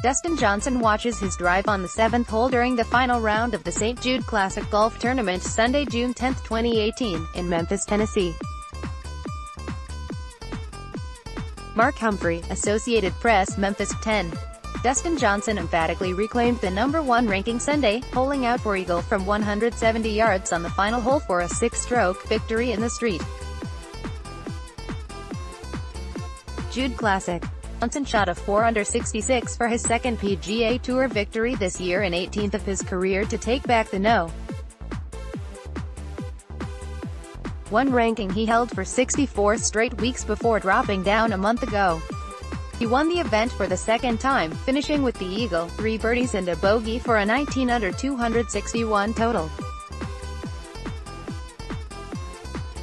Dustin Johnson watches his drive on the 7th hole during the final round of the St. Jude Classic Golf Tournament Sunday, June 10, 2018, in Memphis, Tennessee. Mark Humphrey, Associated Press, Memphis, Tenn. Dustin Johnson emphatically reclaimed the #1 ranking Sunday, holing out for eagle from 170 yards on the final hole for a 6-stroke victory in the street. Jude Classic. Johnson shot a 4 under 66 for his second PGA Tour victory this year and 18th of his career to take back the No.1 ranking he held for 64 straight weeks before dropping down a month ago. He won the event for the second time, finishing with the eagle, 3 birdies and a bogey for a 19 under 261 total.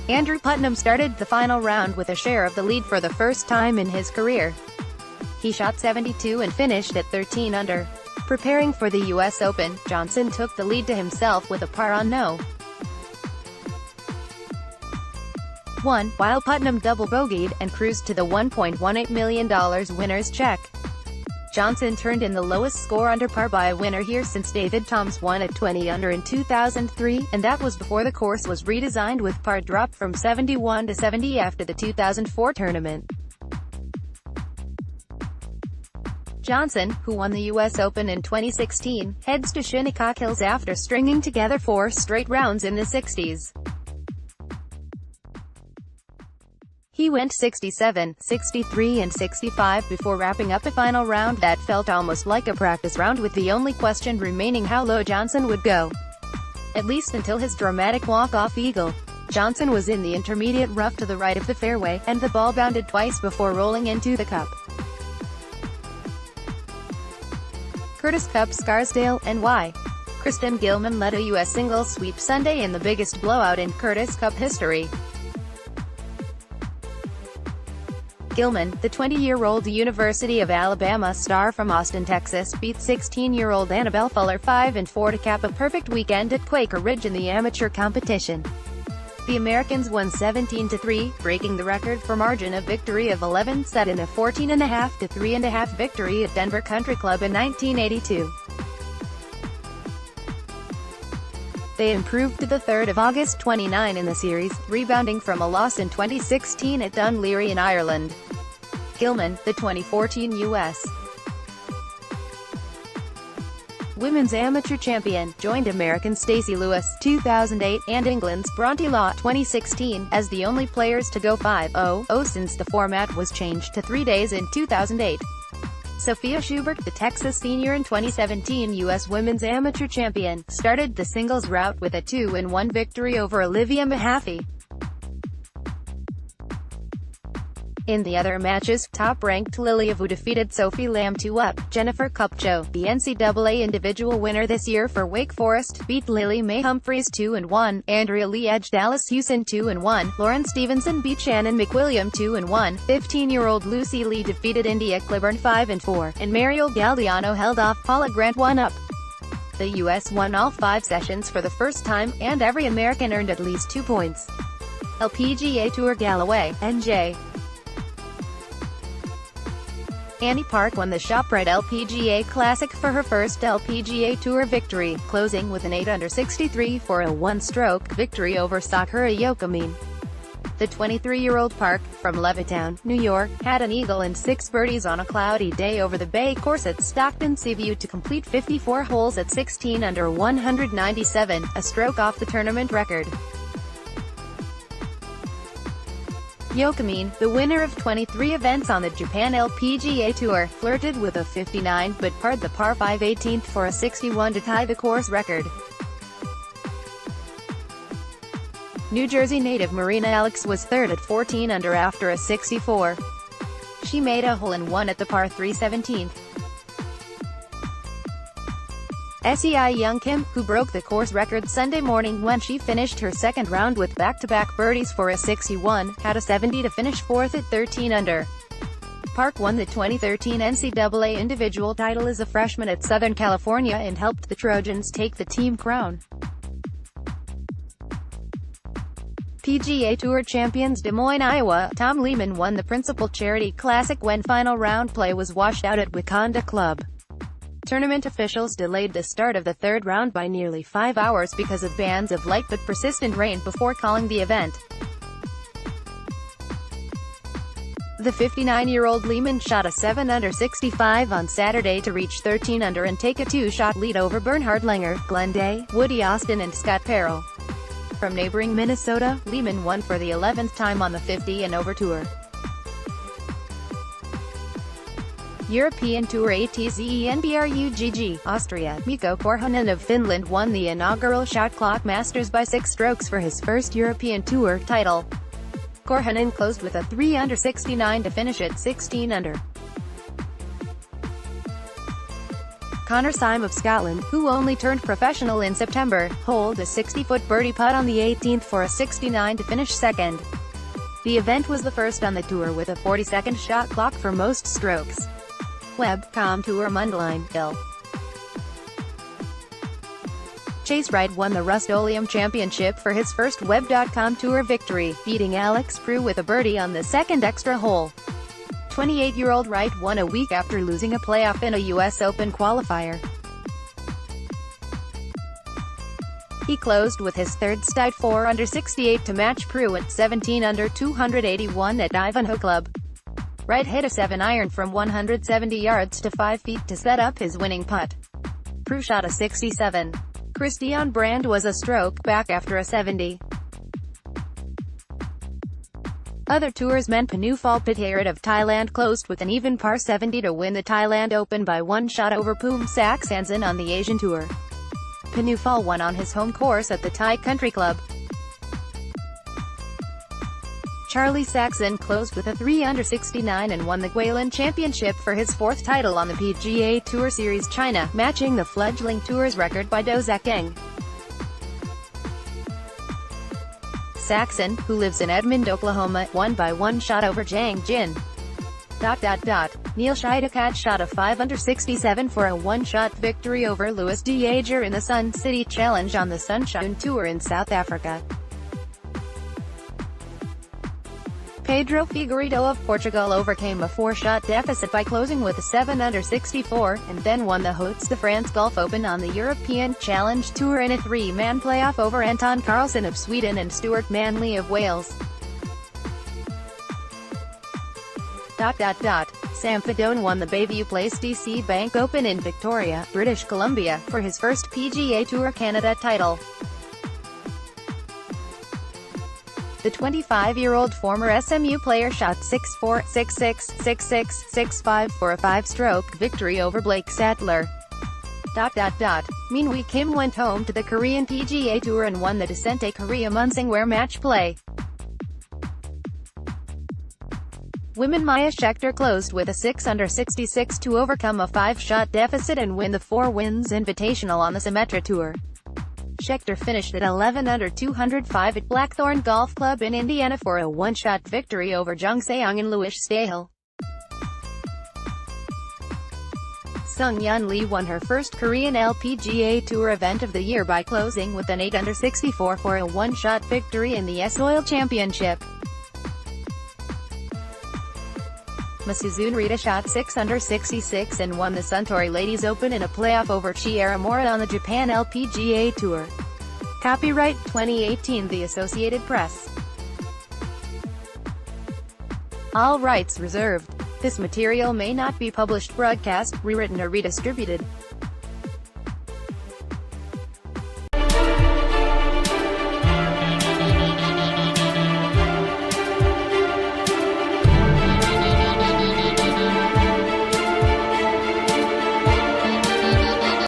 Andrew Putnam started the final round with a share of the lead for the first time in his career. He shot 72 and finished at 13 under. Preparing for the U.S. Open, Johnson took the lead to himself with a par on No.1, while Putnam double-bogeyed, and cruised to the $1.18 million winner's check. Johnson turned in the lowest score under par by a winner here since David Toms won at 20 under in 2003, and that was before the course was redesigned with par drop from 71 to 70 after the 2004 tournament. Johnson, who won the U.S. Open in 2016, heads to Shinnecock Hills after stringing together 4 straight rounds in the 60s. He went 67, 63 and 65 before wrapping up a final round that felt almost like a practice round, with the only question remaining how low Johnson would go. At least until his dramatic walk-off eagle. Johnson was in the intermediate rough to the right of the fairway, and the ball bounded twice before rolling into the cup. Curtis Cup, Scarsdale, NY. Kristen Gilman led a U.S. singles sweep Sunday in the biggest blowout in Curtis Cup history. Gilman, the 20-year-old University of Alabama star from Austin, Texas, beat 16-year-old Annabelle Fuller 5-4 to cap a perfect weekend at Quaker Ridge in the amateur competition. The Americans won 17-3, breaking the record for margin of victory of 11 set in a 14.5 to 3.5 victory at Denver Country Club in 1982. They improved to the 3rd of August 29 in the series, rebounding from a loss in 2016 at Dunleary in Ireland. Gilman, the 2014 U.S. Women's Amateur Champion, joined American Stacey Lewis 2008 and England's Bronte Law 2016 as the only players to go 5-0 since the format was changed to 3 days in 2008. Sophia Schubert, the Texas senior and 2017 U.S. Women's Amateur Champion, started the singles route with a 2-1 victory over Olivia Mahaffey. In the other matches, top-ranked Lilia Vu defeated Sophie Lamb 2-up. Jennifer Kupcho, the NCAA individual winner this year for Wake Forest, beat Lily Mae Humphreys 2-1. Andrea Lee edged Alice Houston 2-1. Lauren Stevenson beat Shannon McWilliam 2-1. 15-year-old Lucy Lee defeated India Cliburn 5-4. And Mariel Galdiano held off Paula Grant 1-up. The U.S. won all 5 sessions for the first time, and every American earned at least 2 points. LPGA Tour Galloway, NJ. Annie Park won the ShopRite LPGA Classic for her first LPGA Tour victory, closing with an 8 under 63 for a 1-stroke victory over Sakura Yokamine. The 23-year-old Park, from Levittown, New York, had an eagle and 6 birdies on a cloudy day over the Bay course at Stockton Seaview to complete 54 holes at 16 under 197, a stroke off the tournament record. Yokamine, the winner of 23 events on the Japan LPGA Tour, flirted with a 59 but parred the par 5 18th for a 61 to tie the course record. New Jersey native Marina Alex was third at 14 under after a 64. She made a hole-in-one at the par 3 17th. SEI Young Kim, who broke the course record Sunday morning when she finished her second round with back-to-back birdies for a 61, had a 70 to finish 4th at 13 under. Park won the 2013 NCAA individual title as a freshman at Southern California and helped the Trojans take the team crown. PGA Tour champions Des Moines, Iowa, Tom Lehman won the Principal Charity Classic when final round play was washed out at Wakonda Club. Tournament officials delayed the start of the third round by nearly 5 hours because of bands of light but persistent rain before calling the event. The 59-year-old Lehman shot a 7 under 65 on Saturday to reach 13 under and take a 2-shot lead over Bernhard Langer, Glenn Day, Woody Austin and Scott Perrell. From neighboring Minnesota, Lehman won for the 11th time on the 50 and over tour. European Tour ATZENBRUGG, Austria, Mikko Korhonen of Finland won the inaugural Shot Clock Masters by 6 strokes for his first European Tour title. Korhonen closed with a 3 under 69 to finish at 16 under. Connor Syme of Scotland, who only turned professional in September, holed a 60-foot birdie putt on the 18th for a 69 to finish second. The event was the first on the tour with a 40-second shot clock for most strokes. Web.com Tour Mundline, Bill. Chase Wright won the Rust-Oleum Championship for his first Web.com Tour victory, beating Alex Prue with a birdie on the second extra hole. 28-year-old Wright won a week after losing a playoff in a U.S. Open qualifier. He closed with his third straight 4 under 68 to match Prue at 17 under 281 at Ivanhoe Club. Wright hit a 7-iron from 170 yards to 5 feet to set up his winning putt. Prue shot a 67. Christian Brand was a stroke back after a 70. Other tours meant Panufal Pitayrat of Thailand closed with an even par 70 to win the Thailand Open by 1 shot over Poom Saksanson on the Asian Tour. Panufal won on his home course at the Thai Country Club. Charlie Saxon closed with a 3 under 69 and won the Guilin Championship for his 4th title on the PGA Tour Series China, matching the fledgling tour's record by Do Zekeng. Saxon, who lives in Edmond, Oklahoma, won by 1 shot over Zhang Jin. Neil Scheidegard shot a 5 under 67 for a 1-shot victory over Louis De Jager in the Sun City Challenge on the Sunshine Tour in South Africa. Pedro Figueiredo of Portugal overcame a 4-shot deficit by closing with a 7 under 64, and then won the Hôtes de France Golf Open on the European Challenge Tour in a 3-man playoff over Anton Carlsen of Sweden and Stuart Manley of Wales. Sam Fedone won the Bayview Place DC Bank Open in Victoria, British Columbia, for his first PGA Tour Canada title. The 25-year-old former SMU player shot 6-4, 6-6, 6-6, 6-5 for a 5-stroke victory over Blake Sattler. Min Wee Kim went home to the Korean PGA Tour and won the Descente Korea Munsingware match play. Women Maya Schechter closed with a 6 under 66 to overcome a 5-shot deficit and win the 4 Wins Invitational on the Symetra Tour. Schechter finished at 11 under 205 at Blackthorn Golf Club in Indiana for a 1-shot victory over Jung Seong and Louis Stahel. Sung-Yun Lee won her first Korean LPGA Tour event of the year by closing with an 8 under 64 for a 1-shot victory in the S-Oil Championship. Masuzune Rita shot 6 under 66 and won the Suntory Ladies Open in a playoff over Chiara Mora on the Japan LPGA Tour. Copyright 2018 The Associated Press. All rights reserved. This material may not be published, broadcast, rewritten or redistributed.